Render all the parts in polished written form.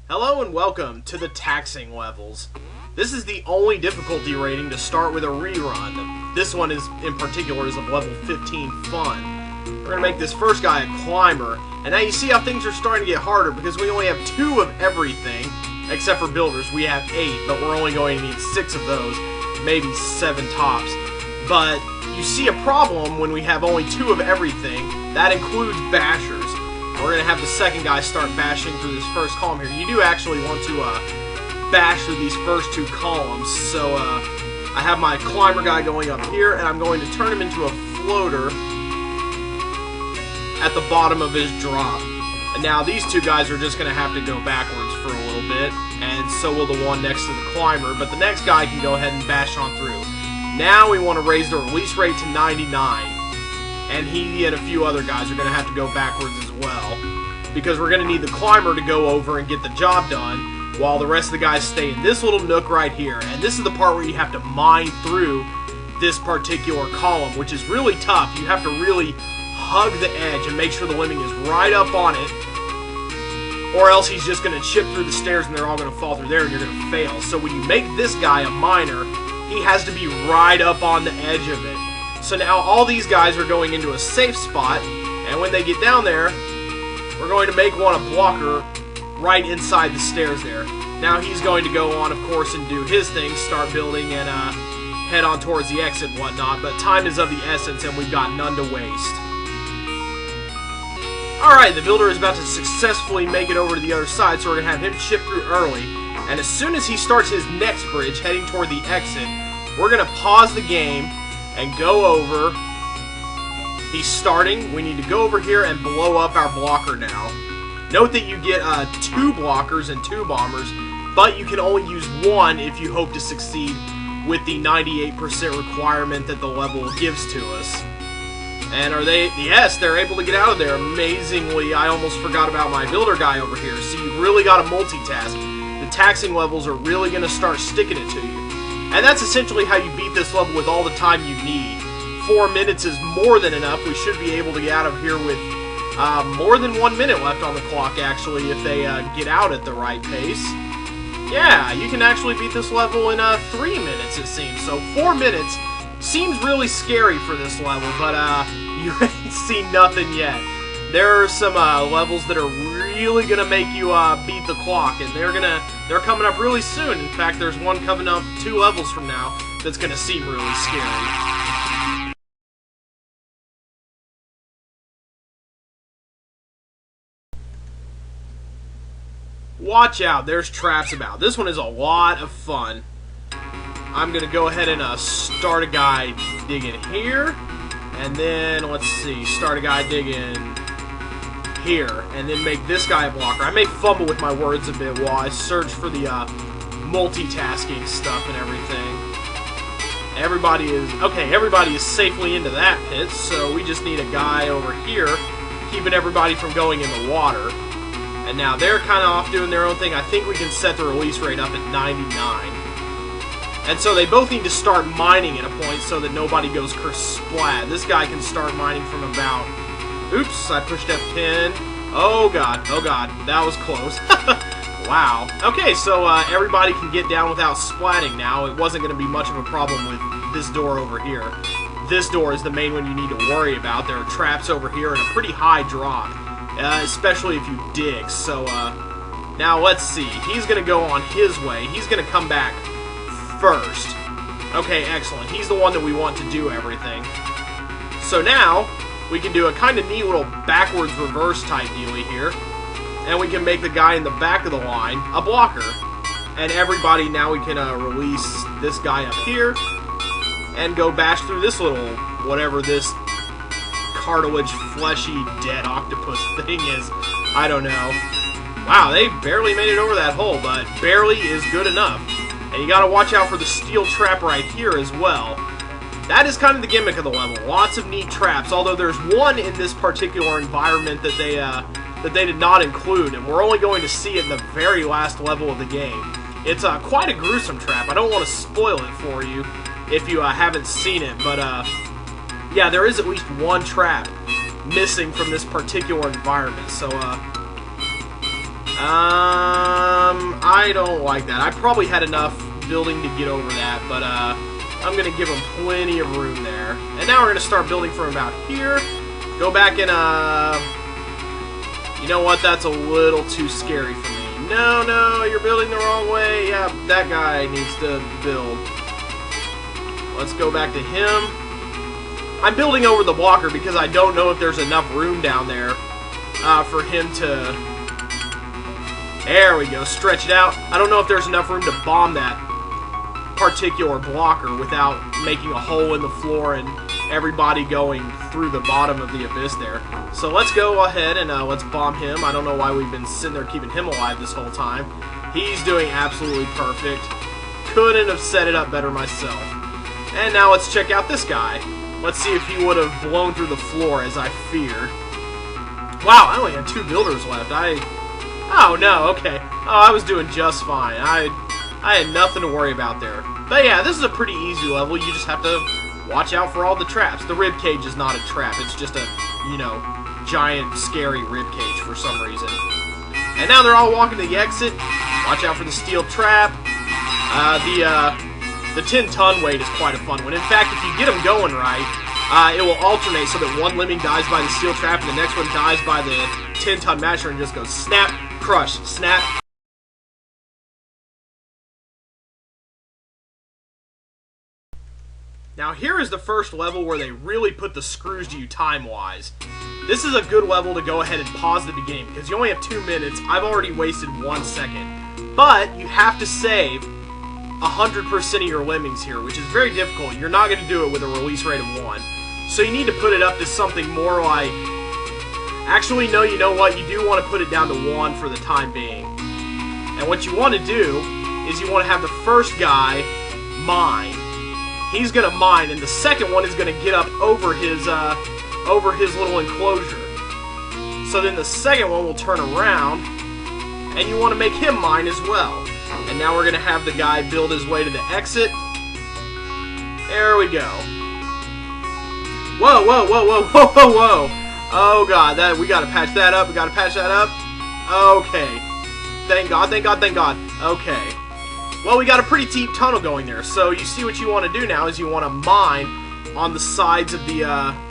Hello and welcome to the taxing levels. This is the only difficulty rating to start with a rerun. This one is, in particular, is of level 15 fun. We're going to make this first guy a climber, and now you see how things are starting to get harder because we only have 2 of everything, except for builders. We have 8, but we're only going to need 6 of those, maybe 7 tops. But you see a problem when we have only 2 of everything. That includes bashers. We're going to have the second guy start bashing through this first column here. You do actually want to bash through these first 2 columns. So I have my climber guy going up here, and I'm going to turn him into a floater at the bottom of his drop. And now these 2 guys are just going to have to go backwards for a little bit, and so will the one next to the climber. But the next guy can go ahead and bash on through. Now we want to raise the release rate to 99. And he and a few other guys are going to have to go backwards as well, because we're going to need the climber to go over and get the job done, while the rest of the guys stay in this little nook right here. And this is the part where you have to mine through this particular column, which is really tough. You have to really hug the edge and make sure the lemming is right up on it, or else he's just going to chip through the stairs and they're all going to fall through there and you're going to fail. So when you make this guy a miner, he has to be right up on the edge of it. So now all these guys are going into a safe spot, and when they get down there, we're going to make one a blocker right inside the stairs there. Now he's going to go on, of course, and do his thing, start building and head on towards the exit and whatnot, but time is of the essence and we've got none to waste. Alright, the builder is about to successfully make it over to the other side, so we're going to have him chip through early, and as soon as he starts his next bridge heading toward the exit, we're going to pause the game and go over. He's starting. We need to go over here and blow up our blocker now. Note that you get 2 blockers and 2 bombers, but you can only use 1 if you hope to succeed with the 98% requirement that the level gives to us. And are they? Yes, they're able to get out of there. Amazingly, I almost forgot about my builder guy over here. So you really got to multitask. The taxing levels are really going to start sticking it to you. And that's essentially how you beat this level with all the time you need. 4 minutes is more than enough. We should be able to get out of here with more than 1 minute left on the clock, actually, if they get out at the right pace. Yeah, you can actually beat this level in 3 minutes, it seems. So 4 minutes seems really scary for this level, but you ain't seen nothing yet. There are some levels that are really gonna make you beat the clock, and they're coming up really soon. In fact, there's one coming up 2 levels from now that's gonna seem really scary. Watch out, there's traps about. This one is a lot of fun. I'm gonna go ahead and start a guy digging here, and then let's see, start a guy digging here, and then make this guy a blocker. I may fumble with my words a bit while I search for the multitasking stuff and everything. Everybody is safely into that pit, so we just need a guy over here keeping everybody from going in the water. And now they're kind of off doing their own thing. I think we can set the release rate up at 99. And so they both need to start mining at a point so that nobody goes kersplat. This guy can start mining from about... Oops, I pushed F10. Oh god, that was close. Wow. Okay, so everybody can get down without splatting now. It wasn't going to be much of a problem with this door over here. This door is the main one you need to worry about. There are traps over here and a pretty high drop, especially if you dig. So now let's see. He's going to go on his way. He's going to come back first. Okay, excellent. He's the one that we want to do everything. So now we can do a kind of neat little backwards reverse type dealy here. And we can make the guy in the back of the line a blocker. And everybody, now we can release this guy up here and go bash through this little, whatever this cartilage, fleshy, dead octopus thing is. I don't know. Wow, they barely made it over that hole, but barely is good enough. And you gotta watch out for the steel trap right here as well. That is kind of the gimmick of the level. Lots of neat traps, although there's one in this particular environment that they did not include, and we're only going to see it in the very last level of the game. It's quite a gruesome trap. I don't want to spoil it for you if you haven't seen it, but yeah, there is at least one trap missing from this particular environment. So I don't like that. I probably had enough building to get over that, but I'm going to give him plenty of room there. And now we're going to start building from about here. Go back and, you know what? That's a little too scary for me. No, no, you're building the wrong way. Yeah, that guy needs to build. Let's go back to him. I'm building over the blocker because I don't know if there's enough room down there for him to... There we go, stretch it out. I don't know if there's enough room to bomb that particular blocker without making a hole in the floor and everybody going through the bottom of the abyss there. So let's go ahead and let's bomb him. I don't know why we've been sitting there keeping him alive this whole time. He's doing absolutely perfect. Couldn't have set it up better myself. And now let's check out this guy. Let's see if he would have blown through the floor as I feared. Wow, I only had 2 builders left. Oh, no, okay. Oh, I was doing just fine. I had nothing to worry about there. But yeah, this is a pretty easy level. You just have to watch out for all the traps. The rib cage is not a trap. It's just a, you know, giant, scary rib cage for some reason. And now they're all walking to the exit. Watch out for the steel trap. The 10-ton weight is quite a fun one. In fact, if you get them going right, it will alternate so that one lemming dies by the steel trap and the next one dies by the 10-ton masher and just goes snap, crush, snap. Now here is the first level where they really put the screws to you time-wise. This is a good level to go ahead and pause the beginning because you only have 2 minutes. I've already wasted 1 second. But you have to save 100% of your lemmings here, which is very difficult. You're not going to do it with a release rate of 1. So you need to put it up to something more like... Actually, no, you know what? You do want to put it down to 1 for the time being. And what you want to do is you want to have the first guy mine. He's going to mine, and the second one is going to get up over his little enclosure. So then the second one will turn around, and you want to make him mine as well. And now we're going to have the guy build his way to the exit. There we go. Whoa, whoa, whoa, whoa, whoa, whoa, whoa. Oh, God, we got to patch that up. We got to patch that up. Okay. Thank God, thank God, thank God. Okay. Well, we got a pretty deep tunnel going there. So you see what you want to do now is you want to mine on the sides of the,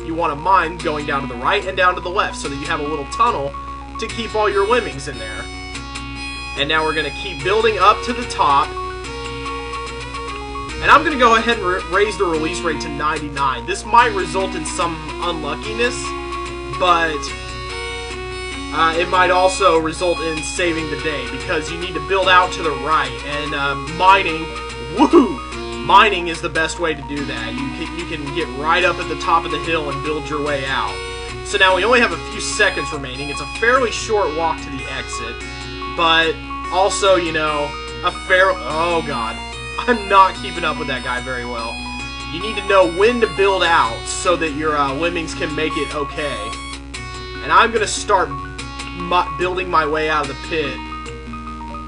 you want to mine going down to the right and down to the left so that you have a little tunnel to keep all your lemmings in there. And now we're going to keep building up to the top. And I'm going to go ahead and raise the release rate to 99. This might result in some unluckiness, but it might also result in saving the day because you need to build out to the right. And mining, woohoo! Mining is the best way to do that. You can get right up at the top of the hill and build your way out. So now we only have a few seconds remaining. It's a fairly short walk to the exit, but also, you know, oh God, I'm not keeping up with that guy very well. You need to know when to build out so that your lemmings can make it okay. And I'm going to start building my way out of the pit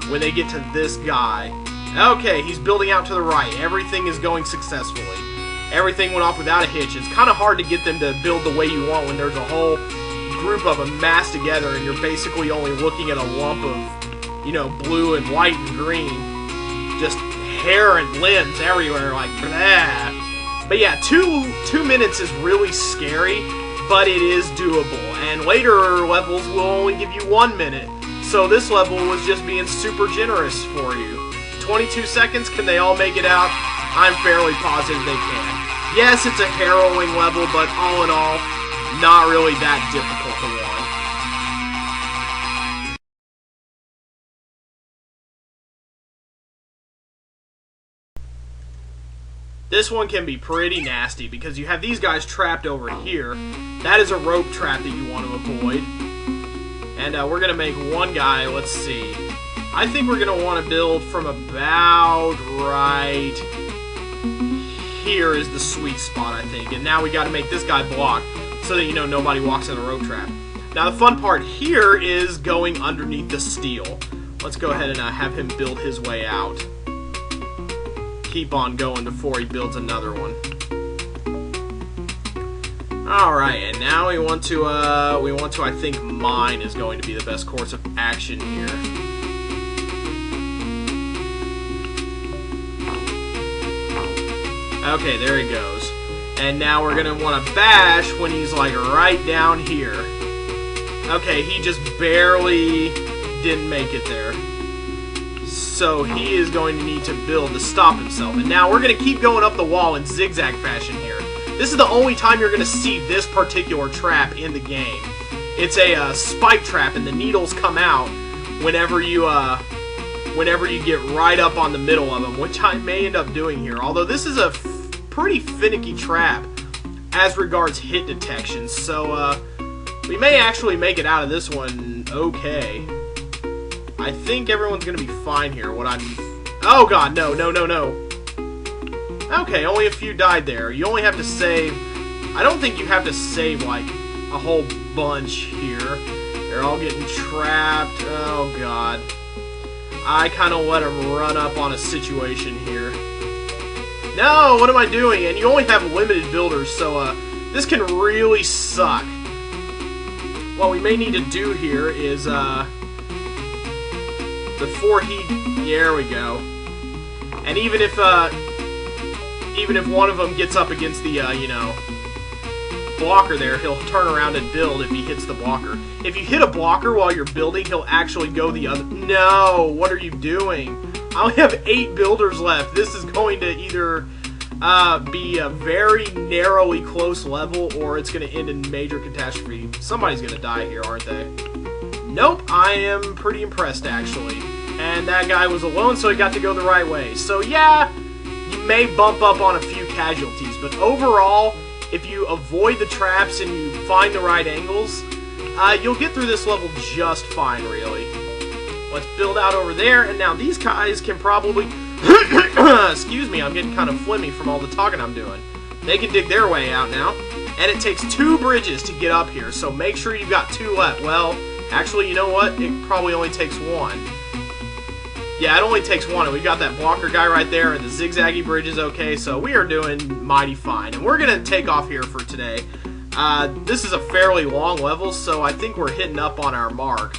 when they get to this guy. Okay, he's building out to the right. Everything is going successfully. Everything went off without a hitch. It's kind of hard to get them to build the way you want when there's a whole group of them massed together and you're basically only looking at a lump of, you know, blue and white and green. Just hair and limbs everywhere, like blah. But yeah, two minutes is really scary, but it is doable. And later levels will only give you 1 minute. So this level was just being super generous for you. 22 seconds, can they all make it out? I'm fairly positive they can. Yes, it's a harrowing level, but all in all, not really that difficult to run. This one can be pretty nasty because you have these guys trapped over here. That is a rope trap that you want to avoid. And we're going to make one guy, let's see. I think we're going to want to build from about right here is the sweet spot, I think. And now we got to make this guy block so that, you know, nobody walks in the rope trap. Now the fun part here is going underneath the steel. Let's go ahead and have him build his way out. Keep on going before he builds another one. Alright, and now we want to, I think mine is going to be the best course of action here. Okay, there he goes. And now we're going to want to bash when he's, like, right down here. Okay, he just barely didn't make it there. So he is going to need to build to stop himself. And now we're going to keep going up the wall in zigzag fashion here. This is the only time you're going to see this particular trap in the game. It's a spike trap, and the needles come out whenever you get right up on the middle of them, which I may end up doing here. Although this is a pretty finicky trap as regards hit detection, so we may actually make it out of this one okay. I think everyone's going to be fine here. Oh god, no, no, no, no. Okay, only a few died there. You only have to save... I don't think you have to save, like, a whole bunch here. They're all getting trapped. Oh, God. I kind of let them run up on a situation here. No, what am I doing? And you only have limited builders, so this can really suck. What we may need to do here is, before he... There we go. And even if one of them gets up against the, you know, blocker there, he'll turn around and build if he hits the blocker. If you hit a blocker while you're building, he'll actually go the other... No! What are you doing? I only have 8 builders left. This is going to either be a very narrowly close level, or it's going to end in major catastrophe. Somebody's going to die here, aren't they? Nope, I am pretty impressed, actually. And that guy was alone, so he got to go the right way. So, yeah... You may bump up on a few casualties, but overall, if you avoid the traps and you find the right angles, you'll get through this level just fine, really. Let's build out over there, and now these guys can probably... Excuse me, I'm getting kind of phlegmy from all the talking I'm doing. They can dig their way out now, and it takes 2 bridges to get up here, so make sure you've got 2 left. Well, actually, you know what? It probably only takes 1. Yeah, it only takes 1, and we got that blocker guy right there, and the zigzaggy bridge is okay, so we are doing mighty fine. And we're going to take off here for today. This is a fairly long level, so I think we're hitting up on our mark.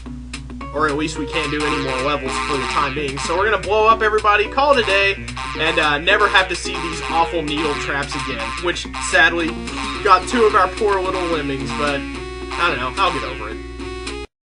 Or at least we can't do any more levels for the time being. So we're going to blow up everybody, call it a day, and never have to see these awful needle traps again. Which, sadly, got 2 of our poor little lemmings, but I don't know, I'll get over it.